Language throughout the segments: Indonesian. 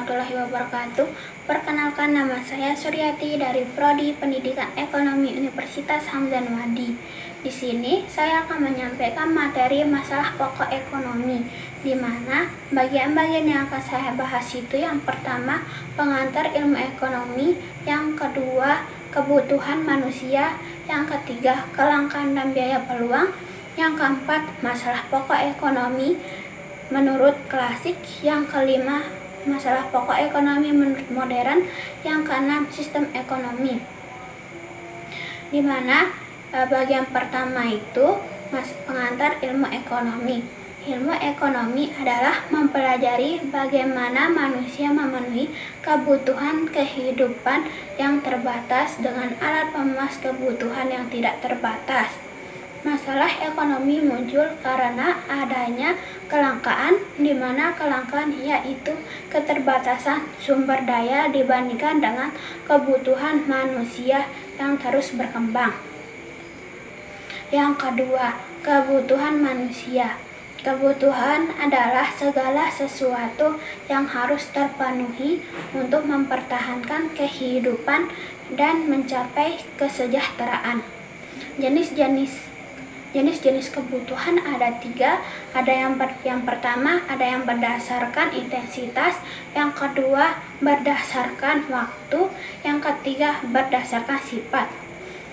warahmatullahi wabarakatuh. Perkenalkan, nama saya Suryati dari Prodi Pendidikan Ekonomi Universitas Hamzah Wadi. Di sini saya akan menyampaikan materi masalah pokok ekonomi, di mana bagian-bagian yang akan saya bahas itu yang pertama pengantar ilmu ekonomi, yang kedua kebutuhan manusia, yang ketiga kelangkaan dan biaya peluang, yang keempat masalah pokok ekonomi menurut klasik, yang kelima masalah pokok ekonomi menurut modern, yang keenam sistem ekonomi. Di mana bagian pertama itu pengantar ilmu ekonomi. Ilmu ekonomi adalah mempelajari bagaimana manusia memenuhi kebutuhan kehidupan yang terbatas dengan alat pemenuh kebutuhan yang tidak terbatas. Masalah ekonomi muncul karena adanya kelangkaan, di mana kelangkaan yaitu keterbatasan sumber daya dibandingkan dengan kebutuhan manusia yang terus berkembang. Yang kedua, kebutuhan manusia. Kebutuhan adalah segala sesuatu yang harus terpenuhi untuk mempertahankan kehidupan dan mencapai kesejahteraan. Jenis-jenis kebutuhan ada tiga. Ada yang pertama ada yang berdasarkan intensitas, yang kedua berdasarkan waktu, yang ketiga berdasarkan sifat.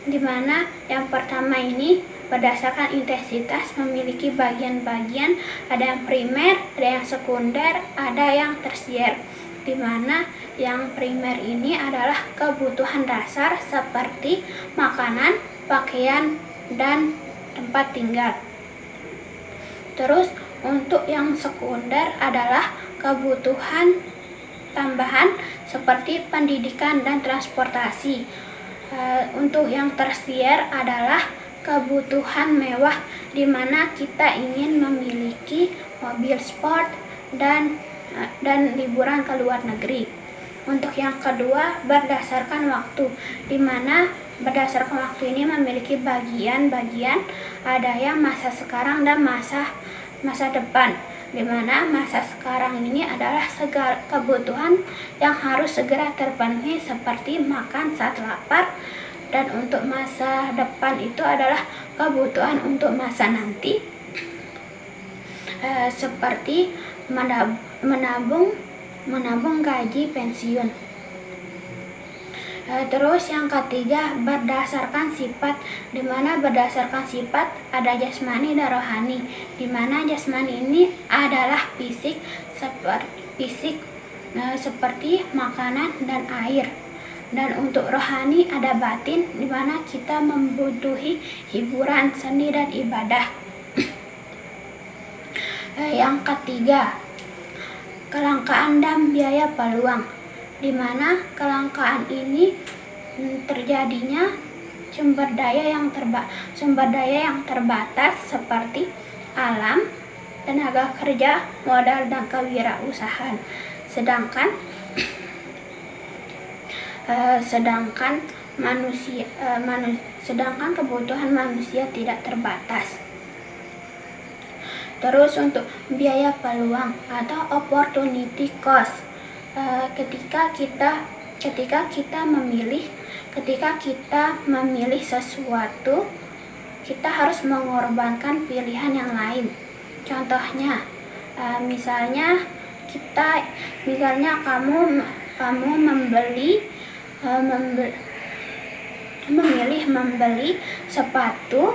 Di mana yang pertama ini berdasarkan intensitas memiliki bagian-bagian, ada yang primer, ada yang sekunder, ada yang tersier. Di mana yang primer ini adalah kebutuhan dasar seperti makanan, pakaian, dan tempat tinggal. Terus untuk yang sekunder adalah kebutuhan tambahan seperti pendidikan dan transportasi. Untuk yang tersier adalah kebutuhan mewah, di mana kita ingin memiliki mobil sport dan liburan ke luar negeri. Untuk yang kedua berdasarkan waktu, di mana berdasarkan waktu ini memiliki bagian-bagian, ada yang masa sekarang dan masa depan, di mana masa sekarang ini adalah segala kebutuhan yang harus segera terpenuhi seperti makan saat lapar, dan untuk masa depan itu adalah kebutuhan untuk masa nanti, seperti menabung gaji pensiun. Terus yang ketiga berdasarkan sifat, di mana berdasarkan sifat ada jasmani dan rohani, di mana jasmani ini adalah fisik seperti makanan dan air, dan untuk rohani ada batin, di mana kita membutuhi hiburan, seni, dan ibadah. Yang ketiga kelangkaan dan biaya peluang, di mana kelangkaan ini terjadinya sumber daya yang terbatas seperti alam, tenaga kerja, modal, dan kewirausahaan. Sedangkan kebutuhan manusia tidak terbatas. Terus untuk biaya peluang atau opportunity cost, ketika kita memilih sesuatu, kita harus mengorbankan pilihan yang lain. Contohnya, misalnya kamu memilih membeli sepatu,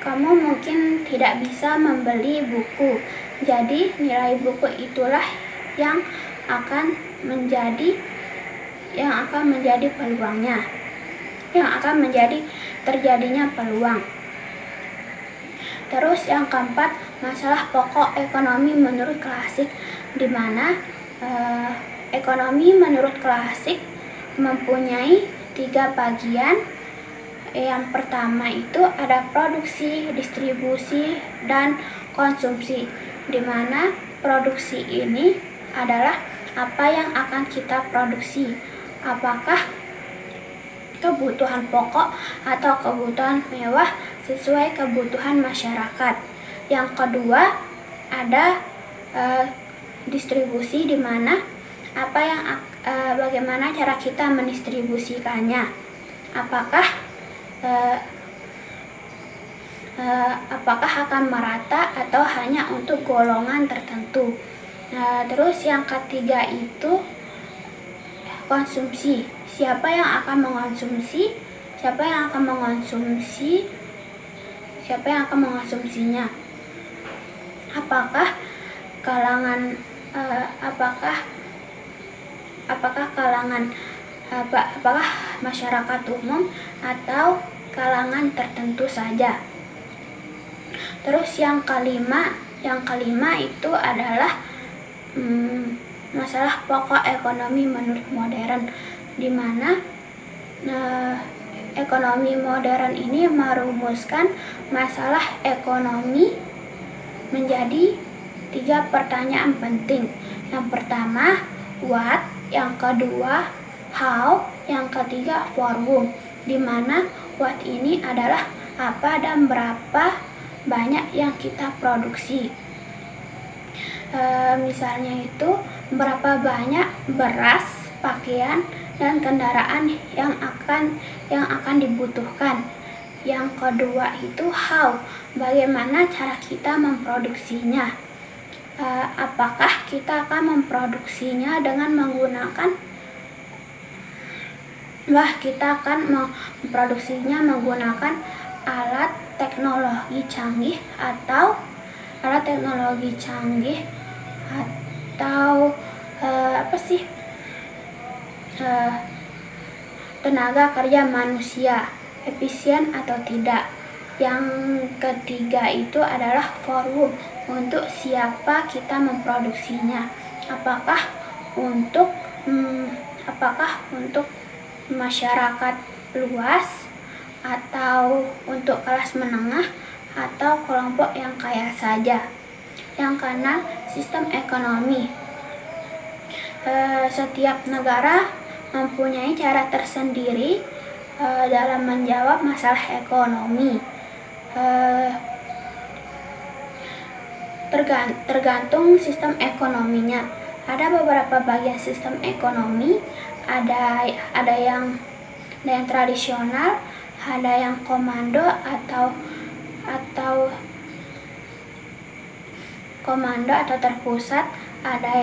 kamu mungkin tidak bisa membeli buku. Jadi nilai buku itulah yang akan menjadi peluangnya, yang akan menjadi terjadinya peluang. Terus yang keempat masalah pokok ekonomi menurut klasik, di mana ekonomi menurut klasik mempunyai tiga bagian. Yang pertama itu ada produksi, distribusi, dan konsumsi, di mana produksi ini adalah apa yang akan kita produksi, apakah kebutuhan pokok atau kebutuhan mewah sesuai kebutuhan masyarakat. Yang kedua ada distribusi, di mana bagaimana cara kita mendistribusikannya. Apakah akan merata atau hanya untuk golongan tertentu. Terus yang ketiga itu konsumsi. Siapa yang akan mengonsumsi? Siapa yang akan mengonsumsinya? Apakah masyarakat umum atau kalangan tertentu saja. Terus yang kelima itu adalah masalah pokok ekonomi menurut modern, di mana ekonomi modern ini merumuskan masalah ekonomi menjadi 3 pertanyaan penting. Yang pertama, what, yang kedua, how, yang ketiga, for whom, di mana what ini adalah apa dan berapa banyak yang kita produksi. Misalnya itu berapa banyak beras, pakaian, dan kendaraan yang akan dibutuhkan. Yang kedua itu how, bagaimana cara kita memproduksinya. Apakah kita akan memproduksinya dengan menggunakan alat teknologi canggih atau tenaga kerja manusia, efisien atau tidak. Yang ketiga itu adalah for whom, untuk siapa kita memproduksinya. Apakah untuk masyarakat luas, atau untuk kelas menengah, atau kelompok yang kaya saja. Yang keenam, sistem ekonomi. Setiap negara mempunyai cara tersendiri dalam menjawab masalah ekonomi. Tergantung sistem ekonominya. Ada beberapa bagian sistem ekonomi, ada yang tradisional, ada yang komando atau terpusat, ada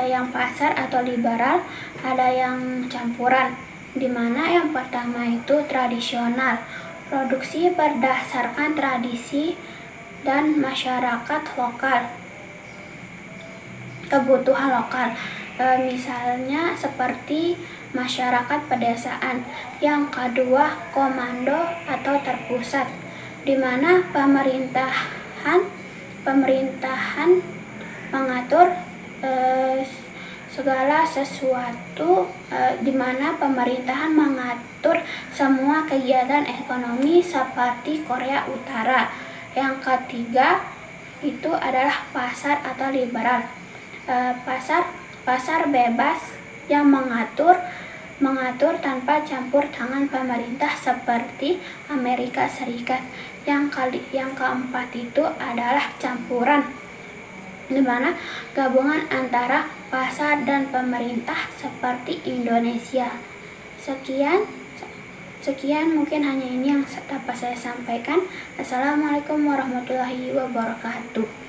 yang pasar atau liberal, ada yang campuran. Di mana yang pertama itu tradisional, produksi berdasarkan tradisi dan masyarakat lokal, kebutuhan lokal. Misalnya seperti masyarakat pedesaan. Yang kedua, komando atau terpusat, di mana pemerintahan mengatur segala sesuatu, di mana pemerintahan mengatur semua kegiatan ekonomi seperti Korea Utara. Yang ketiga itu adalah pasar atau liberal. Pasar bebas yang mengatur tanpa campur tangan pemerintah seperti Amerika Serikat. Yang keempat itu adalah campuran, di mana gabungan antara pasar dan pemerintah seperti Indonesia. Sekian mungkin hanya ini yang dapat saya sampaikan. Assalamualaikum warahmatullahi wabarakatuh.